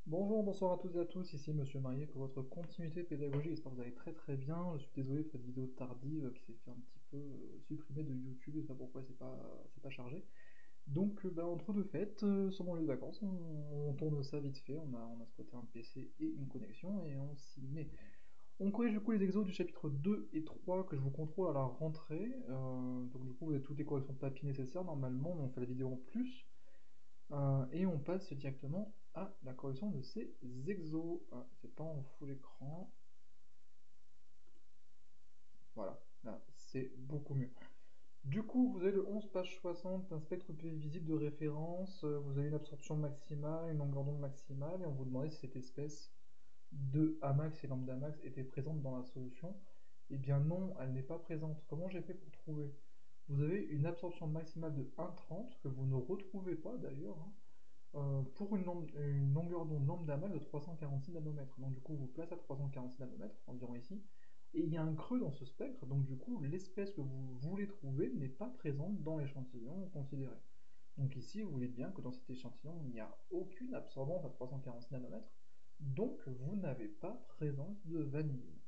Bonjour, bonsoir à toutes et à tous, ici Monsieur Marié pour votre continuité pédagogique, j'espère que vous allez très très bien. Je suis désolé pour cette vidéo tardive qui s'est fait un petit peu supprimer de YouTube, je sais pas pourquoi c'est pas chargé. Donc entre deux fêtes, sur mon lieu de vacances, on tourne ça vite fait, on a squatté un PC et une connexion et on s'y met. On corrige du coup les exos du chapitre 2 et 3 que je vous contrôle à la rentrée, donc du coup vous avez toutes les corrections de papier nécessaires normalement, on fait la vidéo en plus. Et on passe directement à la correction de ces exos. Ah, c'est pas en full écran. Voilà, là, c'est beaucoup mieux. Du coup, vous avez le 11 page 60, un spectre PV visible de référence, vous avez une absorption maximale, une longueur d'onde maximale, et on vous demandait si cette espèce de Amax et lambda max était présente dans la solution. Eh bien non, elle n'est pas présente. Comment j'ai fait pour trouver? Vous avez une absorption maximale de 1,30 que vous ne retrouvez pas d'ailleurs, hein, pour une longueur d'onde lambda max de 346 nanomètres. Donc du coup, vous placez à 346 nanomètres, environ ici, et il y a un creux dans ce spectre, donc du coup, l'espèce que vous voulez trouver n'est pas présente dans l'échantillon considéré. Donc ici, vous voyez bien que dans cet échantillon, il n'y a aucune absorbance à 346 nanomètres, donc vous n'avez pas présence de vanille.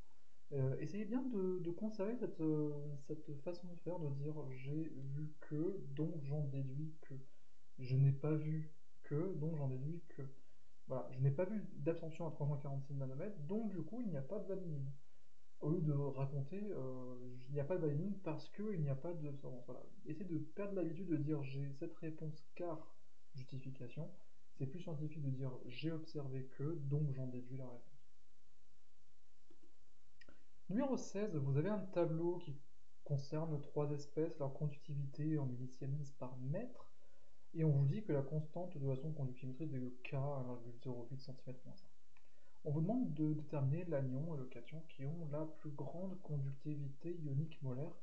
Essayez bien de conserver cette façon de faire, de dire j'ai vu que, donc j'en déduis que. Je n'ai pas vu que, donc j'en déduis que. Voilà, je n'ai pas vu d'absorption à 346 nanomètres, donc du coup il n'y a pas de vanilline. Au lieu de raconter il n'y a pas de vanilline parce qu'il n'y a pas d'absorbance. Voilà. Essayez de perdre l'habitude de dire j'ai cette réponse car justification. C'est plus scientifique de dire j'ai observé que, donc j'en déduis la réponse. Numéro 16, vous avez un tableau qui concerne trois espèces, leur conductivité en millisiemens par mètre. Et on vous dit que la constante de la sonde conductimétrique est de K 1,08 cm-1. On vous demande de déterminer l'anion et le cation qui ont la plus grande conductivité ionique molaire.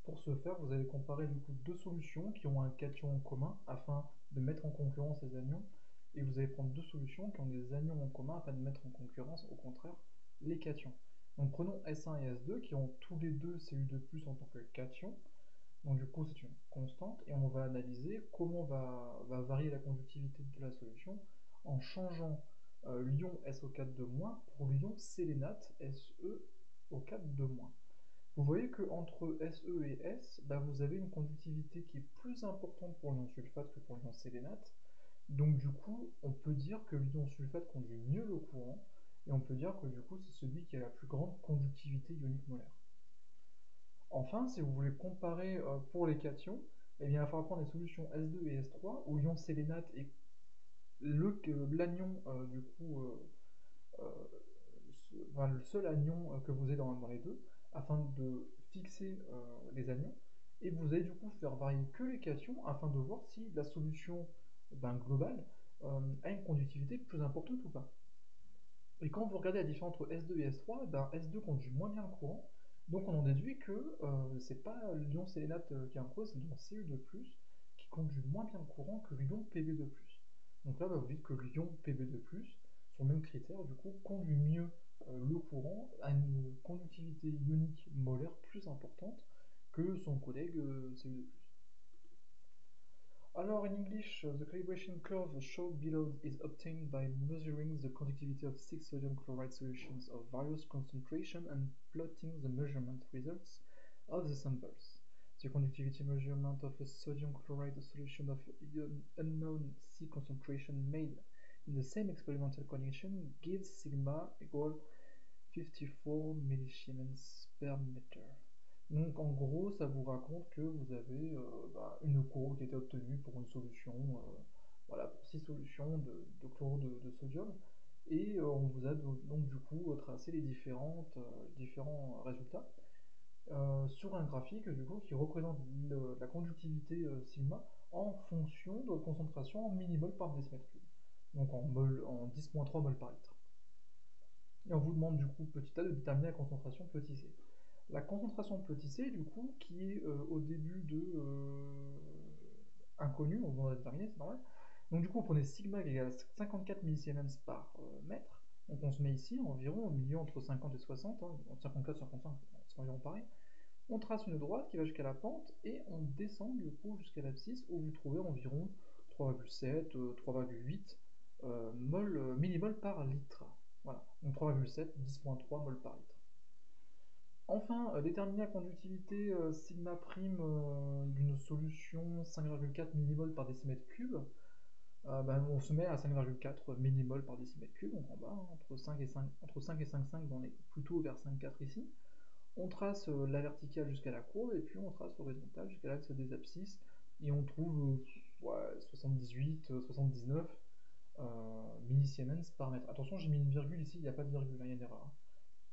Pour ce faire, vous allez comparer du coup deux solutions qui ont un cation en commun afin de mettre en concurrence les anions. Et vous allez prendre deux solutions qui ont des anions en commun afin de mettre en concurrence, au contraire, les cations. Donc prenons S1 et S2 qui ont tous les deux Cu2+ en tant que cation. Donc du coup, c'est une constante et on va analyser comment va varier la conductivité de la solution en changeant l'ion SO4 pour l'ion sélénate SeO4. Vous voyez qu'entre Se et S, bah, vous avez une conductivité qui est plus importante pour l'ion sulfate que pour l'ion sélénate. Donc du coup, on peut dire que l'ion sulfate conduit mieux le courant et on peut dire que du coup, c'est celui qui a la plus grande conductivité ionique molaire. Enfin, si vous voulez comparer pour les cations, eh bien, il va falloir prendre les solutions S2 et S3 où l'ion sélénate est l'anion du coup, euh, enfin, le seul anion que vous avez dans les deux, afin de fixer les anions. Et vous allez du coup faire varier que les cations afin de voir si la solution globale a une conductivité plus importante ou pas. Et quand vous regardez la différence entre S2 et S3, S2 conduit moins bien le courant, donc on en déduit que c'est pas l'ion sélénate qui est en cause, c'est l'ion Cu2+, qui conduit moins bien le courant que l'ion Pb2+. Donc là, vous dites que l'ion Pb2+, sur le même critère, du coup, conduit mieux le courant, à une conductivité ionique molaire plus importante que son collègue Cu2+. Alors, in English, the calibration curve shown below is obtained by measuring the conductivity of six sodium chloride solutions of various concentration and plotting the measurement results of the samples. The conductivity measurement of a sodium chloride solution of unknown C concentration made in the same experimental condition gives sigma equal 54 millisiemens per meter. Donc en gros, ça vous raconte que vous avez une courbe qui a été obtenue pour une solution, voilà, pour 6 solutions de chlorure de sodium. Et on vous a donc du coup tracé les différents résultats sur un graphique du coup qui représente la conductivité sigma en fonction de la concentration en millimol par décimètre cube. Donc en 10-3 mol par litre. Et on vous demande du coup petit a de déterminer la concentration petit c. La concentration petit c, du coup, qui est au début de inconnu, on va déterminer, c'est normal. Donc du coup, on prenait sigma qui égale à 54 millisiemens par mètre. Donc on se met ici environ au milieu entre 50 et 60, hein, 54, 55, c'est environ pareil. On trace une droite qui va jusqu'à la pente et on descend du coup jusqu'à l'abscisse où vous trouvez environ 3,7, 3,8 millimoles par litre. Voilà, donc 3,7, 10,3 mol par litre. Enfin, déterminer la conductivité sigma prime d'une solution 5,4 millimoles par décimètre cube. On se met à 5,4 millimoles par décimètre cube, donc en bas, hein, entre 5 et 5, entre 5 et 5,5, on est plutôt vers 5,4 ici. On trace la verticale jusqu'à la courbe, et puis on trace l'horizontale jusqu'à l'axe des abscisses, et on trouve 78, 79 millisiemens par mètre. Attention, j'ai mis une virgule ici, il n'y a pas de virgule, hein, il y a une erreur. Hein.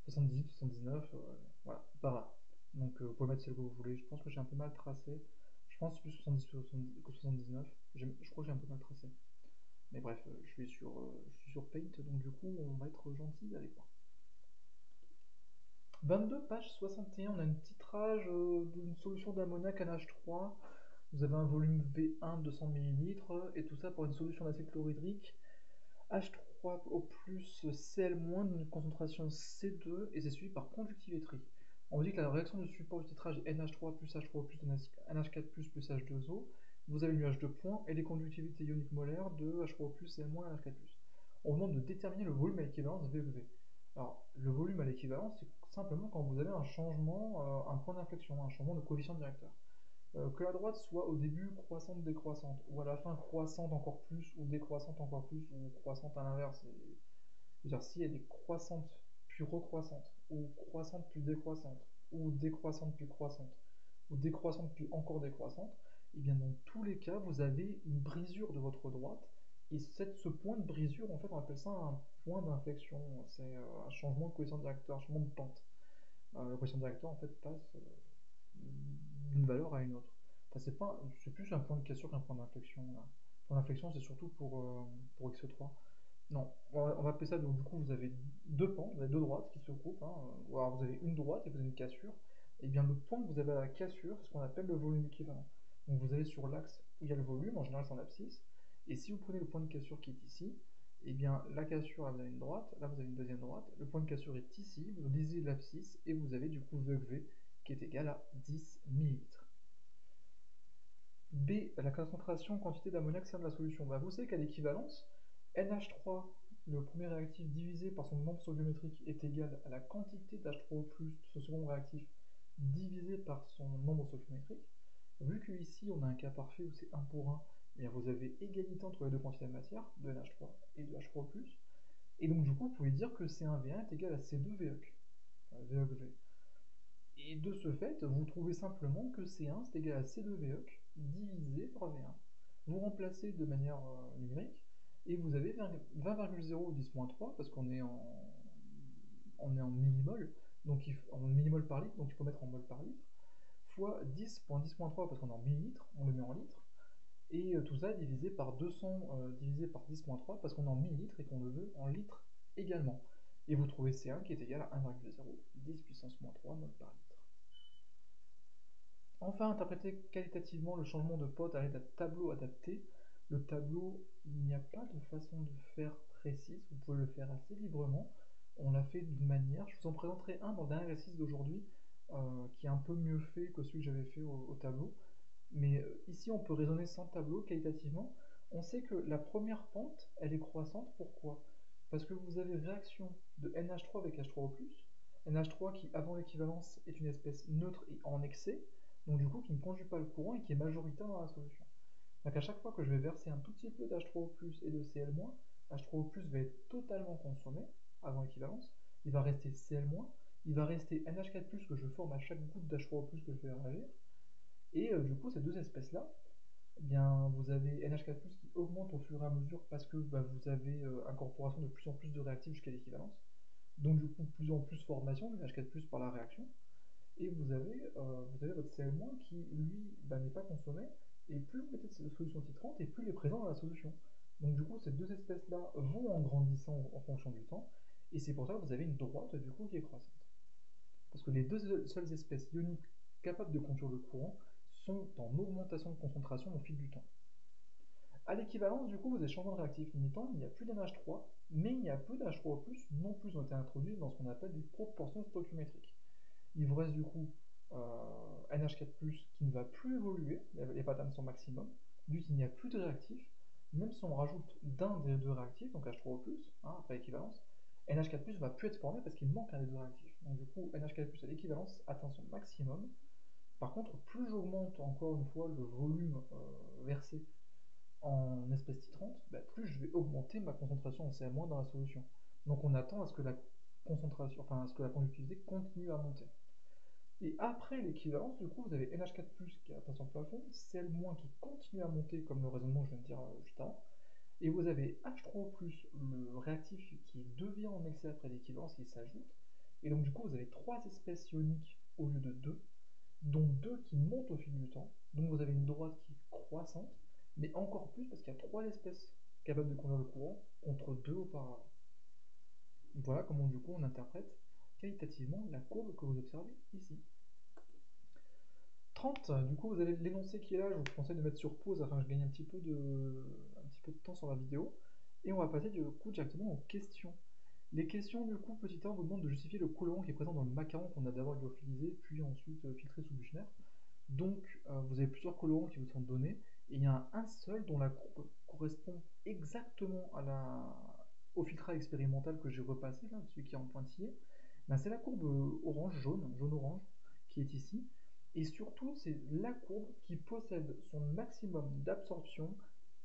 78, 79, voilà, par là. Donc vous pouvez mettre celle que vous voulez. Je pense que j'ai un peu mal tracé. Je pense plus 70 que 79. Je crois que j'ai un peu mal tracé. Mais bref, je suis sur Paint, donc du coup, on va être gentil avec moi. 22, page 61, on a un titrage d'une solution d'ammoniac NH3. Vous avez un volume V1 200 ml, et tout ça pour une solution d'acide chlorhydrique H3O+, Cl-, d'une concentration C2, et c'est suivi par conductivétrie. On vous dit que la réaction de support du titrage est NH3 plus H3O plus NH4 plus H2O. Vous avez le nuage de points et les conductivités ioniques molaires de H3O plus, Cl-, NH4 plus. On vous demande de déterminer le volume à l'équivalence VEV. Alors, le volume à l'équivalence, c'est simplement quand vous avez un changement, un point d'inflexion, un changement de coefficient directeur. Que la droite soit au début croissante-décroissante, ou à la fin croissante encore plus, ou décroissante encore plus, ou croissante à l'inverse. C'est-à-dire si elle est croissante puis recroissante, ou croissante puis décroissante, ou décroissante puis croissante, ou décroissante puis encore décroissante, et bien dans tous les cas, vous avez une brisure de votre droite, et ce point de brisure, en fait, on appelle ça un point d'inflexion. C'est un changement de coefficient directeur, un changement de pente. Le coefficient directeur, en fait, passe d'une valeur à une autre. Enfin, c'est plus un point de cassure qu'un point d'inflexion. Un point d'inflexion, c'est surtout pour X3. Non, on va appeler ça, donc du coup, vous avez deux pentes, vous avez deux droites qui se groupent, hein, ou alors vous avez une droite et vous avez une cassure. Et bien le point que vous avez à la cassure, c'est ce qu'on appelle le volume équivalent. Donc vous allez sur l'axe où il y a le volume, en général c'est en abscisse, et si vous prenez le point de cassure qui est ici, et bien la cassure, là vous avez une droite, là vous avez une deuxième droite, le point de cassure est ici, vous lisez l'abscisse, et vous avez du coup VV qui est égal à 10 ml. B, la concentration en quantité d'ammoniac sein de la solution. Vous savez qu'à l'équivalence, NH3, le premier réactif divisé par son nombre stoichiométrique, est égal à la quantité d'H3O+, de ce second réactif, divisé par son nombre stoichiométrique. Vu qu'ici on a un cas parfait où c'est 1 pour 1, bien vous avez égalité entre les deux quantités de matière, de NH3 et de H3O+. Et donc du coup, vous pouvez dire que C1V1 est égal à C2VE. VE. Et de ce fait, vous trouvez simplement que C1 c'est égal à C2VE divisé par V1. Vous remplacez de manière numérique et vous avez 20,0 10-3 parce on est en millimol, donc en millimol par litre, donc il faut mettre en mol par litre, fois 10,10.3 parce qu'on est en millilitres, on le met en litres, et tout ça divisé par 200 divisé par 10,3 parce qu'on est en millilitres et qu'on le veut en litres également. Et vous trouvez C1 qui est égal à 1,0 10 puissance moins 3 mol par litre. Enfin, interpréter qualitativement le changement de pote à l'aide d'un tableau adapté. Le tableau, il n'y a pas de façon de faire précise, vous pouvez le faire assez librement. On l'a fait d'une manière, je vous en présenterai un dans le dernier exercice d'aujourd'hui, qui est un peu mieux fait que celui que j'avais fait au tableau. Mais ici, on peut raisonner sans tableau qualitativement. On sait que la première pente, elle est croissante. Pourquoi? Parce que vous avez réaction de NH3 avec H3O+, NH3 qui, avant l'équivalence, est une espèce neutre et en excès, donc du coup qui ne conduit pas le courant et qui est majoritaire dans la solution. Donc à chaque fois que je vais verser un tout petit peu d'H3O+, et de Cl-, H3O+, va être totalement consommé avant l'équivalence, il va rester Cl-, il va rester NH4+, que je forme à chaque goutte d'H3O+, que je vais réagir, et du coup ces deux espèces-là, eh bien, vous avez NH4+, qui augmente au fur et à mesure parce que vous avez incorporation de plus en plus de réactifs jusqu'à l'équivalence, donc du coup plus en plus formation de NH4+, par la réaction, et vous avez votre Cl- qui, lui, n'est pas consommé, et plus vous mettez de solution titrante, et plus il est présent dans la solution. Donc du coup, ces deux espèces-là vont en grandissant en fonction du temps, et c'est pour ça que vous avez une droite, du coup, qui est croissante. Parce que les deux seules espèces ioniques capables de conduire le courant sont en augmentation de concentration au fil du temps. À l'équivalence, du coup, vous avez changement de réactif limitant, il n'y a plus d'NH3, mais il y a peu d'H3O+, non plus ont été introduits dans ce qu'on appelle des proportions stoichiométriques. Il vous reste du coup NH4+, qui ne va plus évoluer, il n'y a pas d'atteindre son maximum, vu qu'il n'y a plus de réactif, Même si on rajoute d'un des deux réactifs, donc H3O+, hein, après équivalence, NH4+, va plus être formé parce qu'il manque un des deux réactifs. Donc du coup, NH4+, à l'équivalence atteint son maximum. Par contre, plus j'augmente encore une fois le volume versé en espèces titrantes, bah, plus je vais augmenter ma concentration en CM- dans la solution. Donc on attend à ce que la concentration, enfin à ce que la conductivité continue à monter. Et après l'équivalence, du coup, vous avez NH4+, qui a atteint son plafond, Cl- qui continue à monter, comme le raisonnement que je viens de dire juste avant, et vous avez H3O+, le réactif qui devient en excès après l'équivalence, qui s'ajoute, et donc du coup, vous avez 3 espèces ioniques au lieu de 2, dont 2 qui montent au fil du temps, donc vous avez une droite qui est croissante, mais encore plus parce qu'il y a 3 espèces capables de conduire le courant contre 2 auparavant. Voilà comment du coup on interprète qualitativement la courbe que vous observez ici. 30, du coup vous avez l'énoncé qui est là, je vous conseille de mettre sur pause afin que je gagne un petit peu de temps sur la vidéo. Et on va passer du coup directement aux questions. Les questions du coup, petit 1 vous demandent de justifier le colorant qui est présent dans le macaron qu'on a d'abord lyophilisé, puis ensuite filtré sous Buchner. Donc vous avez plusieurs colorants qui vous sont donnés, et il y en a un seul dont la courbe correspond exactement au filtrage expérimental que j'ai repassé, là, celui qui est en pointillé. Ben, c'est la courbe orange-jaune, jaune-orange, qui est ici. Et surtout, c'est la courbe qui possède son maximum d'absorption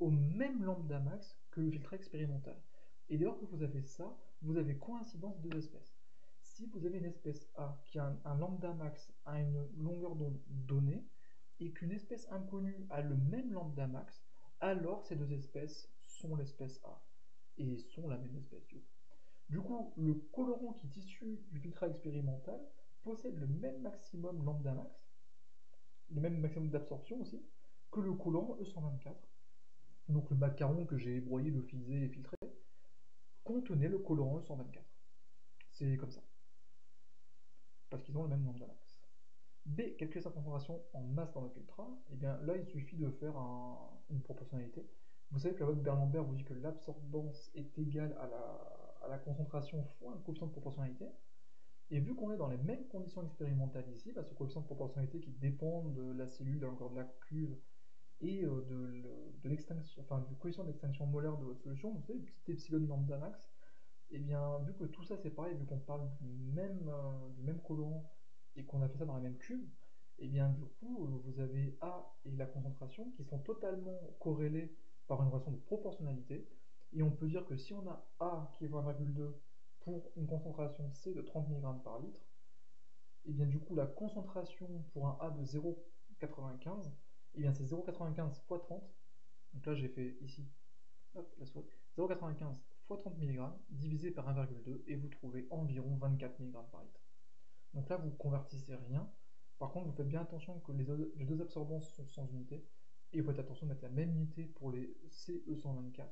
au même lambda max que le filtrage expérimental. Et dès lors que vous avez ça, vous avez coïncidence de deux espèces. Si vous avez une espèce A qui a un lambda max à une longueur d'onde donnée, et qu'une espèce inconnue a le même lambda max, alors ces deux espèces sont l'espèce A, et sont la même espèce du coup. Du coup, le colorant qui est issu du filtrage expérimental possède le même maximum lambda max, le même maximum d'absorption aussi, que le colorant E124. Donc le macaron que j'ai broyé, lyophilisé et filtré contenait le colorant E124. C'est comme ça, parce qu'ils ont le même lambda max. B, calculer sa concentration en masse dans le filtrat, et bien là il suffit de faire une proportionnalité. Vous savez que la loi de Berlambert vous dit que l'absorbance est égale à la concentration fois un coefficient de proportionnalité. Et vu qu'on est dans les mêmes conditions expérimentales ici, bah, ce coefficient de proportionnalité qui dépend de la cellule, de l'encore de la cuve et de l'extinction, enfin du coefficient d'extinction molaire de votre solution, vous savez, le petit epsilon lambda max, et bien vu que tout ça c'est pareil, vu qu'on parle du même colorant et qu'on a fait ça dans la même cuve, et bien du coup vous avez A et la concentration qui sont totalement corrélés par une relation de proportionnalité, et on peut dire que si on a A qui est 1,2 pour une concentration C de 30 mg par litre, et bien du coup la concentration pour un A de 0,95, et bien c'est 0,95 fois 30, donc là j'ai fait ici, hop, la souris, 0,95 fois 30 mg divisé par 1,2 et vous trouvez environ 24 mg par litre. Donc là vous convertissez rien, par contre vous faites bien attention que les deux absorbances sont sans unité, et vous faites attention de mettre la même unité pour les CE124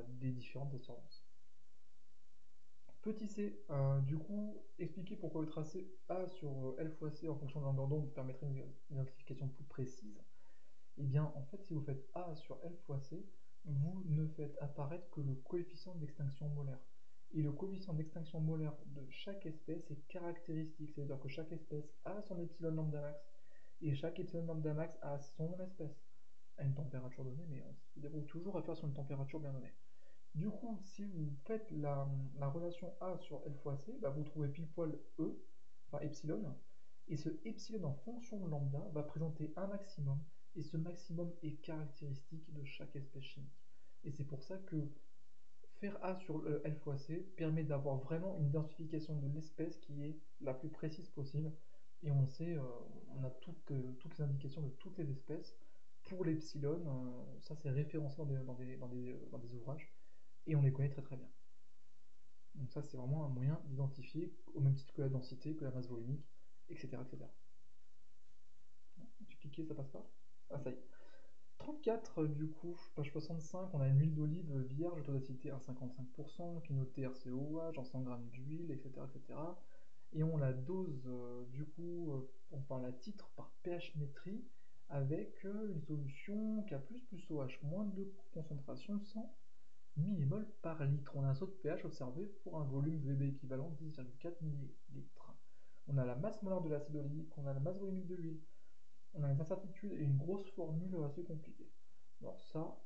des différentes absorbances. Petit c, du coup, expliquer pourquoi le tracé A sur L fois C en fonction de la longueur d'onde permettrait une identification plus précise. Et bien, en fait, si vous faites A sur L fois C, vous ne faites apparaître que le coefficient d'extinction molaire. Et le coefficient d'extinction molaire de chaque espèce est caractéristique, c'est-à-dire que chaque espèce a son epsilon lambda max, et chaque epsilon lambda max a son espèce, à une température donnée, mais on se déroule toujours à faire sur une température bien donnée. Du coup, si vous faites la relation A sur L fois C, bah, vous trouvez pile poil E, enfin epsilon, et ce epsilon en fonction de lambda va présenter un maximum, et ce maximum est caractéristique de chaque espèce chimique. Et c'est pour ça que faire A sur L fois C permet d'avoir vraiment une identification de l'espèce qui est la plus précise possible, et on sait, on a toutes les indications de toutes les espèces. Pour l'epsilon, ça c'est référencé dans des ouvrages, et on les connaît très très bien. Donc ça c'est vraiment un moyen d'identifier, au même titre que la densité, que la masse volumique, etc. etc. Tu cliquais, ça passe pas? Ah ça y est. 34 du coup, page 65, on a une huile d'olive vierge, taux d'acidité 1,55%, qui est notée RCOH en 100 g d'huile, etc., etc. Et on la dose du coup, enfin la titre par pH métrie avec une solution qui a plus OH, moins de concentration, 100 millimol par litre. On a un saut de pH observé pour un volume VB équivalent 10,4 ml. On a la masse molaire de l'acide oléique, on a la masse volumique de l'huile, on a une incertitude et une grosse formule assez compliquée. Alors ça,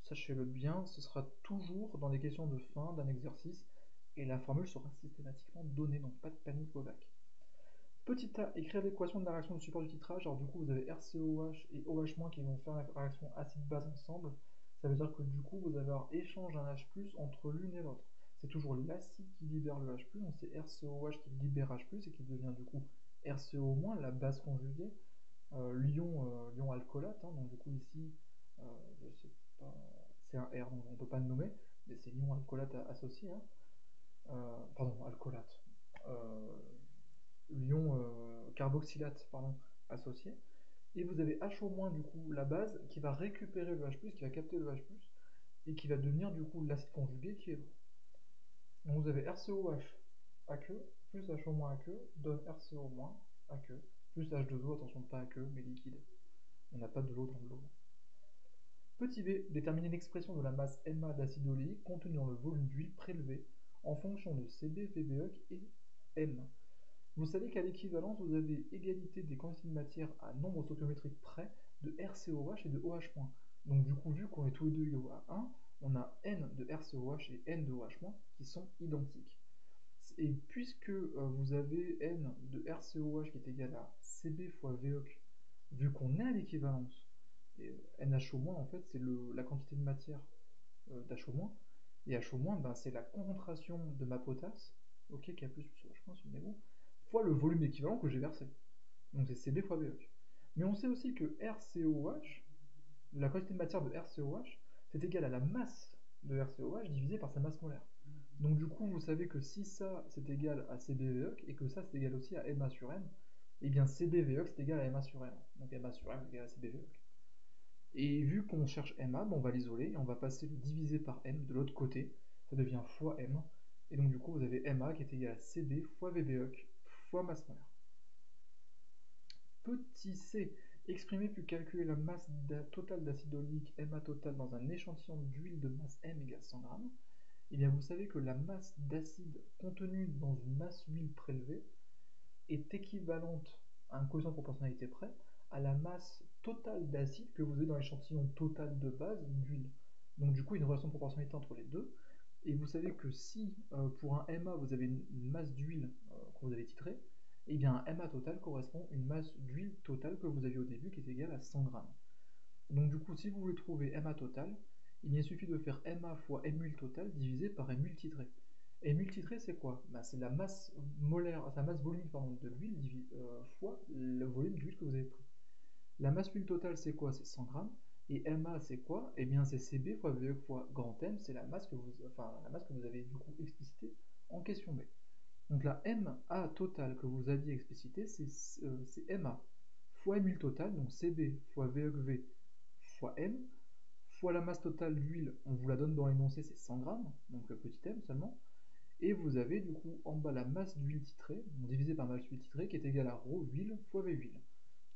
sachez-le bien, ce sera toujours dans les questions de fin d'un exercice, et la formule sera systématiquement donnée, donc pas de panique au bac. Petit a, écrire l'équation de la réaction de support du titrage. Alors du coup, vous avez RCOH et OH- qui vont faire la réaction acide-base ensemble. Ça veut dire que du coup, vous avez un échange d'un H+, entre l'une et l'autre. C'est toujours l'acide qui libère le H+, donc c'est RCOH qui libère H+, et qui devient du coup RCO-, la base conjuguée, lion alcoolate, hein, donc du coup ici, euh, je sais pas, c'est un R, donc on ne peut pas le nommer, mais c'est lion alcoolate associé, hein. Pardon, alcoolate. Euh, L'ion carboxylate, pardon, associé. Et vous avez HO- du coup la base qui va récupérer le H+, qui va capter le H+, et qui va devenir du coup l'acide conjugué qui est l'eau. Donc vous avez RCOH aqueux plus HO- aqueux donne RCO- aqueux plus H2O, attention pas aqueux mais liquide. On n'a pas de l'eau dans l'eau. Petit b, déterminer l'expression de la masse MA d'acide oléique contenue dans le volume d'huile prélevé en fonction de CB, VBE et M. Vous savez qu'à l'équivalence, vous avez égalité des quantités de matière à nombre stoichiométrique près de RCOH et de OH-. Donc du coup, vu qu'on est tous les deux égaux à 1, on a N de RCOH et N de OH- qui sont identiques. Et puisque vous avez N de RCOH qui est égal à CB fois VOC, vu qu'on est à l'équivalence, et NHO- en fait c'est la quantité de matière d'HO-, et HO-, ben, c'est la concentration de ma potasse, ok, K plus OH-, souvenez-vous, fois le volume équivalent que j'ai versé. Donc c'est CB fois VOC. Mais on sait aussi que RCOH, la quantité de matière de RCOH, c'est égal à la masse de RCOH divisé par sa masse molaire. Donc du coup, vous savez que si ça c'est égal à CBVOC et que ça c'est égal aussi à MA sur M, et bien CBVOC c'est égal à MA sur M. Donc MA sur M est égal à CBVOC. Et vu qu'on cherche MA, on va l'isoler et on va passer le divisé par M de l'autre côté. Ça devient fois M. Et donc du coup, vous avez MA qui est égal à CB fois VBOC fois masse molaire. Petit c, exprimer puis calculer la masse totale d'acide oléique MA total dans un échantillon d'huile de masse M égale 100 g. Eh bien vous savez que la masse d'acide contenue dans une masse huile prélevée est équivalente à un coefficient de proportionnalité près à la masse totale d'acide que vous avez dans l'échantillon total de base d'huile. Donc du coup, il y a une relation de proportionnalité entre les deux. Et vous savez que si pour un MA vous avez une masse d'huile que vous avez titrée, et bien un MA total correspond à une masse d'huile totale que vous aviez au début qui est égale à 100 g. Donc du coup, si vous voulez trouver MA total, il suffit de faire MA fois MUL total divisé par MUL titré. MUL titré, c'est quoi? C'est la masse molaire, la masse volumique de l'huile fois le volume d'huile que vous avez pris. La masse huile totale, c'est quoi? C'est 100 g. Et MA, c'est quoi? Eh bien, c'est CB fois VE fois grand M, c'est la masse que vous avez du coup explicitée en question B. Donc la MA totale que vous aviez explicitée, c'est MA fois MUL total, donc CB fois VE fois M, fois la masse totale d'huile, on vous la donne dans l'énoncé, c'est 100 g, donc le petit m seulement, et vous avez du coup en bas la masse d'huile titrée, divisée par masse d'huile titrée, qui est égale à ρ huile fois V huile.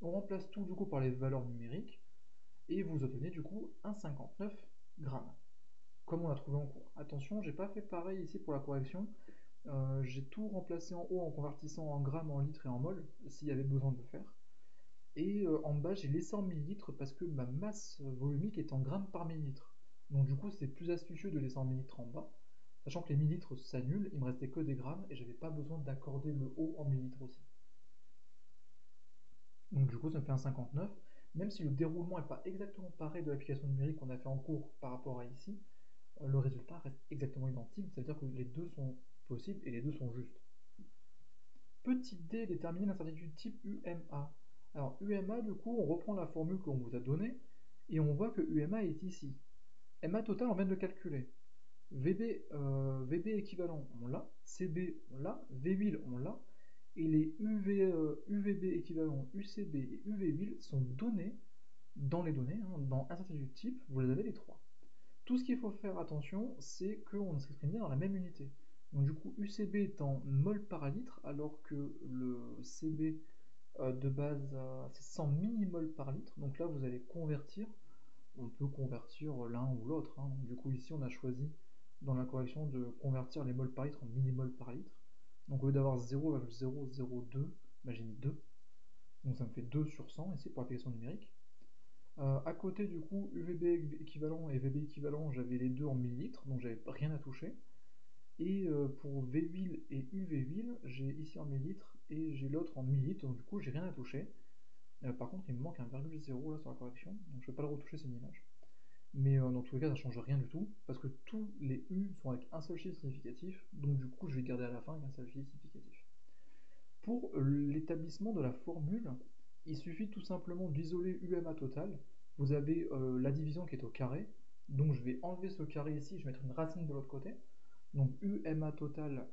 On remplace tout du coup par les valeurs numériques, et vous obtenez du coup 1,59 g, comme on l'a trouvé en cours. Attention, j'ai pas fait pareil ici pour la correction, j'ai tout remplacé en haut en convertissant en grammes, en litres et en mol, s'il y avait besoin de le faire. Et en bas, j'ai laissé en millilitres parce que ma masse volumique est en grammes par millilitre. Donc du coup, c'est plus astucieux de laisser en millilitres en bas, sachant que les millilitres s'annulent, il me restait que des grammes et j'avais pas besoin d'accorder le haut en millilitres aussi. Donc du coup, ça me fait un 59, même si le déroulement n'est pas exactement pareil de l'application numérique qu'on a fait en cours par rapport à ici, le résultat reste exactement identique, ça veut dire que les deux sont possibles et les deux sont justes. Petit d, déterminer l'incertitude type UMA. Alors UMA, du coup, on reprend la formule qu'on vous a donnée, et on voit que UMA est ici. MA total, on vient de le calculer. VB équivalent, on l'a. CB, on l'a. V8, on l'a. Et les UVB équivalents, UCB et UV8 sont donnés dans les données, hein, dans incertitude type, vous les avez les trois. Tout ce qu'il faut faire attention, c'est qu'on s'exprime bien dans la même unité. Donc du coup, UCB est en mol par litre, alors que le CB de base, c'est 100 millimol par litre. Donc là, vous allez convertir. On peut convertir l'un ou l'autre, hein. Donc, du coup, ici, on a choisi dans la correction de convertir les mols par litre en millimol par litre. Donc au lieu d'avoir 0,002, j'ai mis 2. Donc ça me fait 2 sur 100 ici pour l'application numérique. À côté, du coup, UVB équivalent et VB équivalent, j'avais les deux en millilitres, donc j'avais rien à toucher. Et pour V huile et UV huile, j'ai ici en millilitres et j'ai l'autre en millilitres, donc du coup, j'ai rien à toucher. Par contre, il me manque un virgule zéro là sur la correction, donc je ne vais pas le retoucher, c'est une image. Mais dans tous les cas, ça ne change rien du tout, parce que tous les U sont avec un seul chiffre significatif, donc du coup, je vais garder à la fin avec un seul chiffre significatif. Pour l'établissement de la formule, il suffit tout simplement d'isoler UMA total. Vous avez la division qui est au carré, donc je vais enlever ce carré ici, je vais mettre une racine de l'autre côté. Donc UMA total,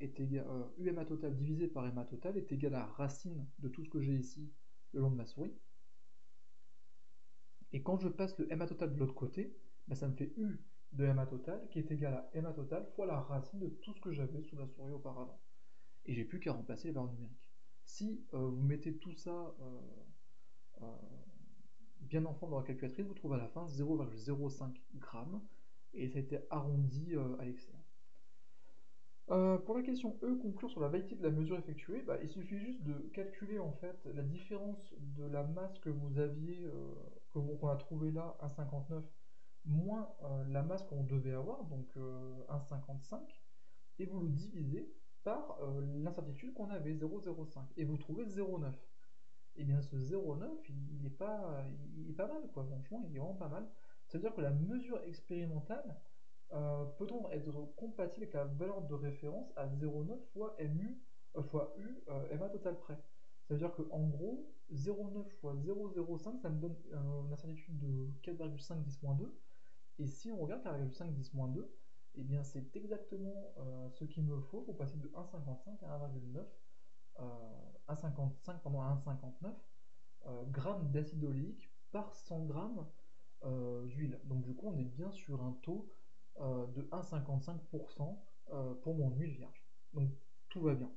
UMA total divisé par MA total est égal à la racine de tout ce que j'ai ici le long de ma souris. Et quand je passe le MA total de l'autre côté, bah, ça me fait U de MA total qui est égal à MA total fois la racine de tout ce que j'avais sous la souris auparavant. Et j'ai plus qu'à remplacer les valeurs numériques. Si vous mettez tout ça euh, bien ensemble dans la calculatrice, vous trouvez à la fin 0,05 grammes et ça a été arrondi à l'excès. Pour la question E, conclure sur la validité de la mesure effectuée, bah, il suffit juste de calculer en fait la différence de la masse que vous aviez, qu'on a trouvé là, 1,59, moins la masse qu'on devait avoir, donc 1,55, et vous le divisez par l'incertitude qu'on avait, 0,05, et vous trouvez 0,9. Et bien ce 0,9, il est pas mal, quoi, franchement, il est vraiment pas mal. C'est-à-dire que la mesure expérimentale peut-on être compatible avec la valeur de référence à 0,9 fois MU fois U MA total près. Ça veut dire qu'en gros, 0,9 fois 0,05, ça me donne une incertitude de 4,5 10-2. Et si on regarde 4,5 10-2, eh bien c'est exactement ce qu'il me faut pour passer de 1,55 à 1,9, 1,55 pendant 1,59 grammes d'acide oléique par 100 grammes d'huile. Donc du coup, on est bien sur un taux de 1,55% pour mon huile vierge. Donc tout va bien.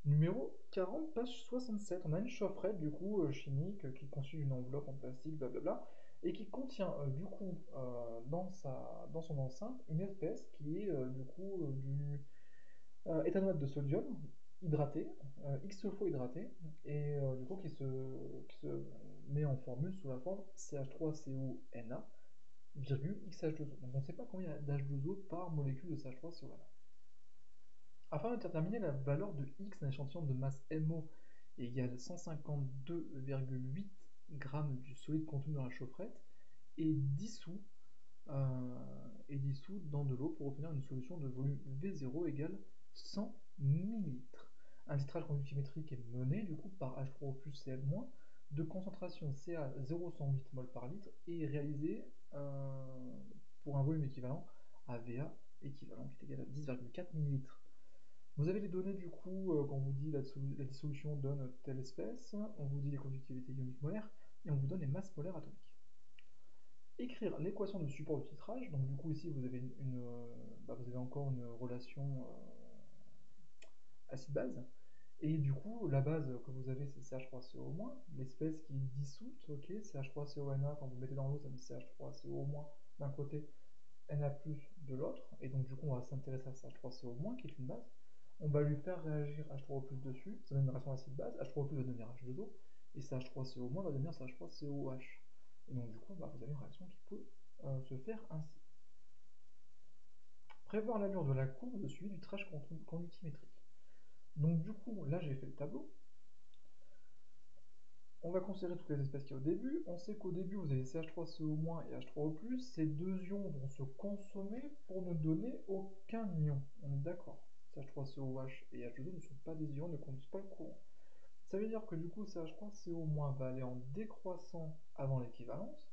Numéro 40, page 67. On a une chaufferette du coup chimique qui constitue une enveloppe en plastique, blablabla, et qui contient du coup dans son enceinte une espèce qui est du coup du éthanoate de sodium hydraté, X fois hydraté, et du coup qui se met en formule sous la forme CH3CONA, virgule XH2O. Donc on ne sait pas combien il y a d'H2O par molécule de CH3CONA. Afin de déterminer la valeur de X d'un échantillon de masse MO égale 152,8 g du solide contenu dans la chaufferette et dissous, dans de l'eau pour obtenir une solution de volume V0 égale 100 ml. Un titrage conductimétrique est mené du coup par H3O plus Cl- de concentration Ca 0,108 mol par litre et est réalisé pour un volume équivalent à VA équivalent qui est égal à 10,4 ml. Vous avez les données du coup quand on vous dit la dissolution donne telle espèce, on vous dit les conductivités ioniques molaires et on vous donne les masses molaires atomiques. Écrire l'équation de support du titrage, donc du coup ici vous avez vous avez encore une relation acide-base, et du coup la base que vous avez c'est CH3CO-, l'espèce qui est dissoute, ok, CH3CONA, quand vous mettez dans l'eau ça met CH3CO- d'un côté, Na+, de l'autre, et donc du coup on va s'intéresser à CH3CO- qui est une base, on va lui faire réagir H3O+ dessus, ça donne une réaction acide-base, H3O+ va devenir H2O, et CH3CO- va devenir CH3COH. Et donc du coup, vous avez une réaction qui peut se faire ainsi. Prévoir l'allure de la courbe de suivi du titrage conductimétrique. Donc du coup, là j'ai fait le tableau. On va considérer toutes les espèces qu'il y a au début. On sait qu'au début, vous avez CH3CO- et H3O+. Ces deux ions vont se consommer pour ne donner aucun ion. On est d'accord. CH3COH et H2O ne sont pas des ions, ne conduisent pas le courant. Ça veut dire que du coup, CH3CO- va aller en décroissant avant l'équivalence.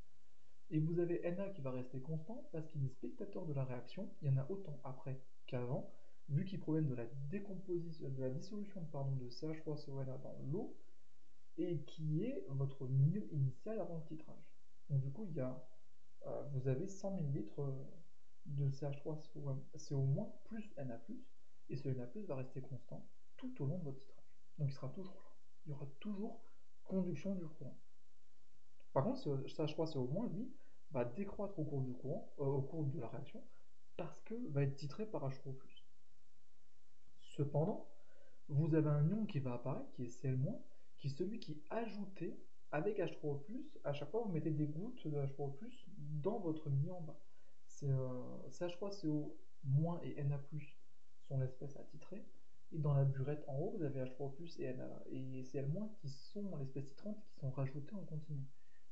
Et vous avez Na qui va rester constant parce qu'il est spectateur de la réaction. Il y en a autant après qu'avant, vu qu'ils proviennent de la décomposition, de la dissolution de CH3CONA dans l'eau, et qui est votre milieu initial avant le titrage. Donc du coup, vous avez 100 ml de CH3CO- plus Na+, et ce Na+, va rester constant tout au long de votre titrage. Donc il sera toujours là. Il y aura toujours conduction du courant. Par contre, ce CH3CO-, lui, va décroître au cours du courant, au cours de la réaction, parce que va être titré par H3O+. Cependant, vous avez un ion qui va apparaître, qui est Cl-, qui est celui qui est ajouté avec H3O+, à chaque fois vous mettez des gouttes de H3O+, dans votre milieu en bas. CH3CO- et Na+, sont l'espèce attitrée, et dans la burette en haut, vous avez H3O+, et Cl- qui sont l'espèce titrante qui sont rajoutées en continu.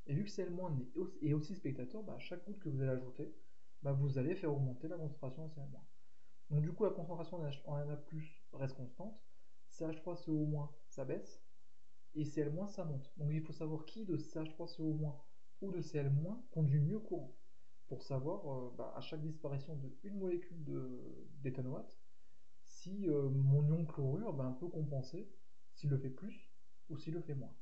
Et vu que Cl- est aussi spectateur, bah, à chaque goutte que vous allez ajouter, bah, vous allez faire augmenter la concentration en Cl-. Donc du coup, la concentration en Na+, reste constante, CH3CO- ça baisse, et Cl- ça monte. Donc il faut savoir qui de CH3CO- ou de Cl- conduit mieux courant, pour savoir bah, à chaque disparition de une molécule d'éthanoate, si mon ion chlorure bah, peut compenser s'il le fait plus ou s'il le fait moins.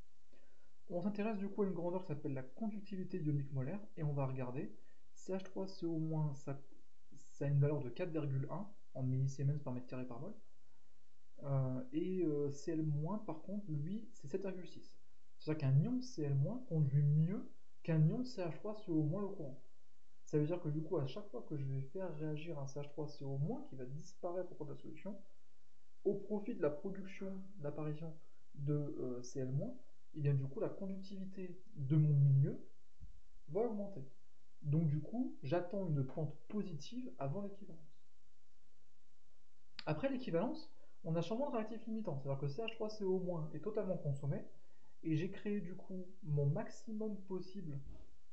On s'intéresse du coup à une grandeur qui s'appelle la conductivité ionique molaire, et on va regarder CH3CO-, ça a une valeur de 4,1 en millisiemens par mètre carré par mol. Cl- par contre, lui, c'est 7,6. C'est-à-dire qu'un ion Cl- conduit mieux qu'un ion CH3CO- le courant. Ça veut dire que du coup, à chaque fois que je vais faire réagir un CH3CO- qui va disparaître au cours de la solution, au profit de la production, d'apparition de Cl-, et bien du coup, la conductivité de mon milieu va augmenter. Donc du coup, j'attends une pente positive avant l'équivalence. Après l'équivalence, on a changement de réactif limitant, c'est-à-dire que CH3CO- est totalement consommé, et j'ai créé du coup mon maximum possible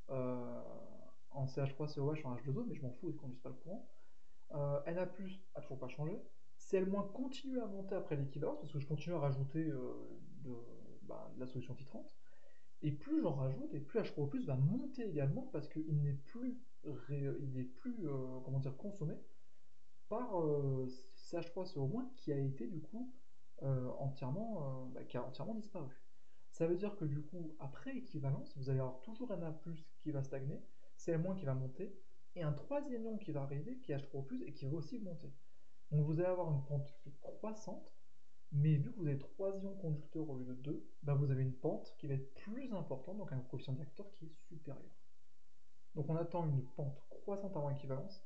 euh, en CH3COH en H2O, mais je m'en fous, ils ne conduisent pas le courant. Na+, a toujours pas changé. Cl- continue à monter après l'équivalence, parce que je continue à rajouter de, de la solution titrante. Et plus j'en rajoute, et plus H3O+ va monter également, parce qu'il n'est plus, comment dire, consommé par CH3CO- qui a été du coup qui a entièrement disparu. Ça veut dire que du coup, après équivalence, vous allez avoir toujours Na+ qui va stagner, Cl- qui va monter, et un troisième ion qui va arriver, qui est H3O+, et qui va aussi monter. Donc vous allez avoir une pente croissante, mais vu que vous avez 3 ions conducteurs au lieu de 2, bah vous avez une pente qui va être plus importante, donc un coefficient directeur qui est supérieur. Donc on attend une pente croissante avant équivalence,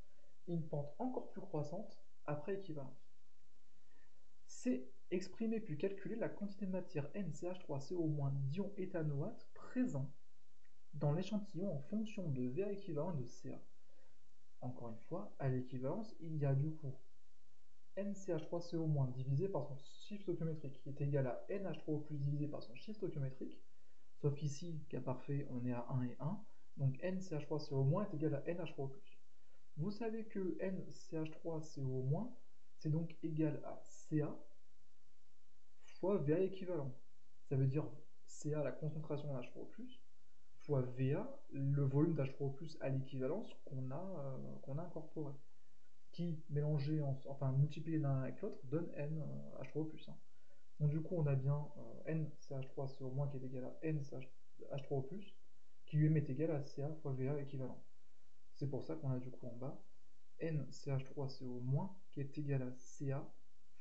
et une pente encore plus croissante après équivalence. C'est exprimer puis calculer la quantité de matière NCH3CO- d'ion éthanoate présent dans l'échantillon en fonction de Va équivalent et de Ca. Encore une fois, à l'équivalence, il y a du coup NCH3CO- divisé par son chiffre stoichiométrique, qui est égal à NH3O+ divisé par son chiffre stoichiométrique, sauf ici, cas parfait, on est à 1 et 1, donc NCH3CO- est égal à NH3O+. Vous savez que NCH3CO-, c'est donc égal à Ca fois Va équivalent. Ça veut dire Ca, la concentration en H3O+, fois Va, le volume d'H3O+, à l'équivalence qu'on a incorporé, qui, mélangé, enfin multiplié l'un avec l'autre, donne NH3O+. Hein. Donc du coup, on a bien NCH3CO- qui est égal à NCH3O+, qui lui est égal à Ca fois Va équivalent. C'est pour ça qu'on a du coup en bas NCH3CO- qui est égal à Ca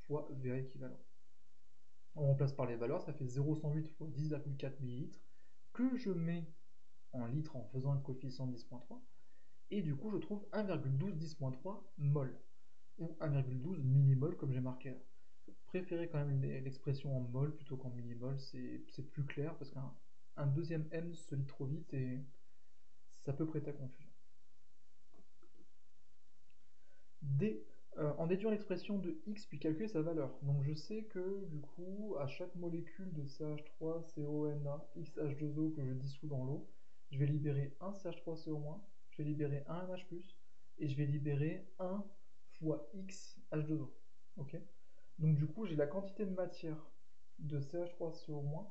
fois Va équivalent. On remplace par les valeurs, ça fait 0,108 fois 10,4 ml, que je mets en litres en faisant un coefficient de 10.3, et du coup je trouve 1,12 10.3 mol, ou 1,12 millimol comme j'ai marqué là. Je préférais quand même l'expression en mol plutôt qu'en millimol, c'est plus clair, parce qu'un deuxième M se lit trop vite et ça peut prêter à confusion. En déduisant l'expression de x puis calculer sa valeur. Donc je sais que du coup, à chaque molécule de CH3CONA XH2O que je dissous dans l'eau, je vais libérer un CH3CO-, je vais libérer un NH+, et je vais libérer 1 fois X H2O. Ok. Donc du coup, j'ai la quantité de matière de CH3CO-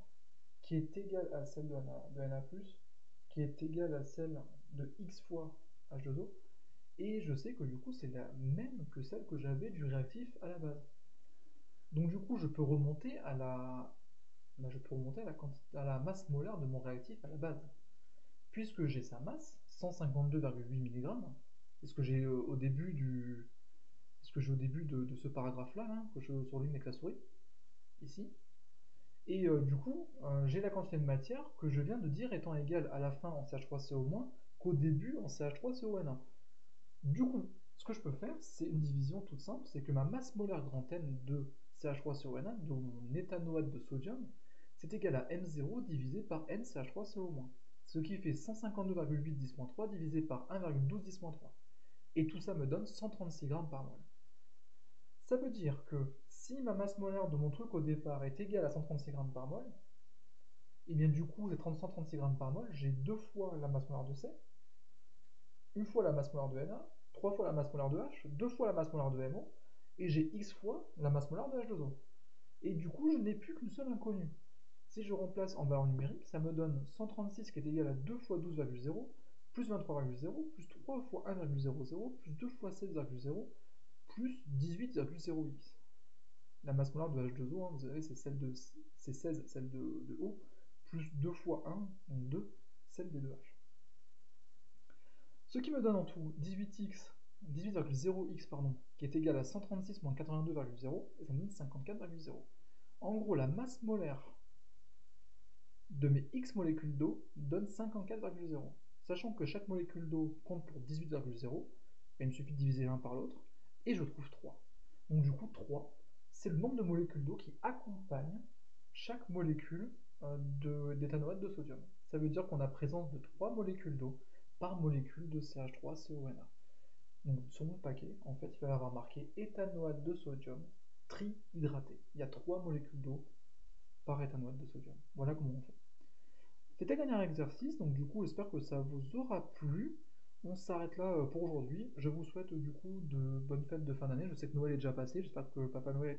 qui est égale à celle de Na+, qui est égale à celle de X fois H2O, et je sais que du coup c'est la même que celle que j'avais du réactif à la base. Donc du coup je peux remonter à la masse molaire de mon réactif à la base. Puisque j'ai sa masse, 152,8 mg, c'est ce que j'ai au début de ce paragraphe-là, hein, que je surligne avec la souris, ici. Et du coup, j'ai la quantité de matière que je viens de dire étant égale à la fin en CH3CO- qu'au début en CH3CONA. Du coup, ce que je peux faire, c'est une division toute simple, c'est que ma masse molaire grand N de CH3CONA, de mon éthanoate de sodium, c'est égal à M0 divisé par NCH3CO-. Ce qui fait 152,8 10-3 divisé par 1,12 10-3. Et tout ça me donne 136 grammes par mol. Ça veut dire que si ma masse molaire de mon truc au départ est égale à 136 grammes par mol, et bien du coup, ces 136 grammes par mol, j'ai deux fois la masse molaire de C, une fois la masse molaire de Na, trois fois la masse molaire de H, deux fois la masse molaire de MO, et j'ai X fois la masse molaire de H2O. Et du coup, je n'ai plus qu'une seule inconnue. Si je remplace en valeur numérique, ça me donne 136 qui est égal à 2 fois 12,0, plus 23,0, plus 3 fois 1,00, plus 2 fois 7,0, plus 18,0x. La masse molaire de H2O, hein, vous savez, c'est 16, celle de O, plus 2 fois 1, donc 2, celle des 2H. Ce qui me donne en tout 18,0x, pardon, qui est égal à 136 moins 82,0, et ça me donne 54,0. En gros, la masse molaire de mes X molécules d'eau donne 54,0. Sachant que chaque molécule d'eau compte pour 18,0, il me suffit de diviser l'un par l'autre, et je trouve 3. Donc du coup, 3, c'est le nombre de molécules d'eau qui accompagnent chaque molécule d'éthanoate de sodium. Ça veut dire qu'on a présence de 3 molécules d'eau par molécule de CH3CONA. Donc sur mon paquet, en fait, il va y avoir marqué éthanoate de sodium trihydraté. Il y a 3 molécules d'eau par éthanoate de sodium. Voilà comment on fait. C'était le dernier exercice, donc du coup j'espère que ça vous aura plu. On s'arrête là pour aujourd'hui. Je vous souhaite du coup de bonnes fêtes de fin d'année. Je sais que Noël est déjà passé, j'espère que Papa Noël a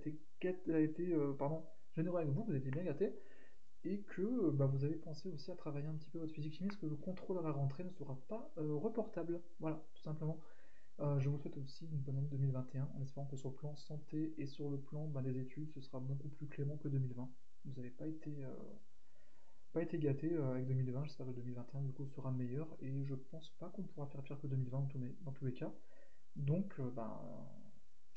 été généreux avec vous, vous étiez bien gâtés. Et que vous avez pensé aussi à travailler un petit peu votre physique chimie, parce que le contrôle à la rentrée ne sera pas reportable. Voilà, tout simplement. Je vous souhaite aussi une bonne année 2021, en espérant que sur le plan santé et sur le plan des études, ce sera beaucoup plus clément que 2020. Vous n'avez pas été gâté avec 2020, j'espère que 2021 du coup sera meilleur, et je pense pas qu'on pourra faire pire que 2020 dans tous les cas. Donc,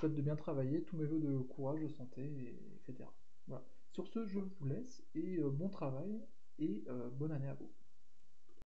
souhaite de bien travailler, tous mes voeux de courage, de santé, etc. Voilà. Sur ce, je vous laisse, et bon travail, et bonne année à vous.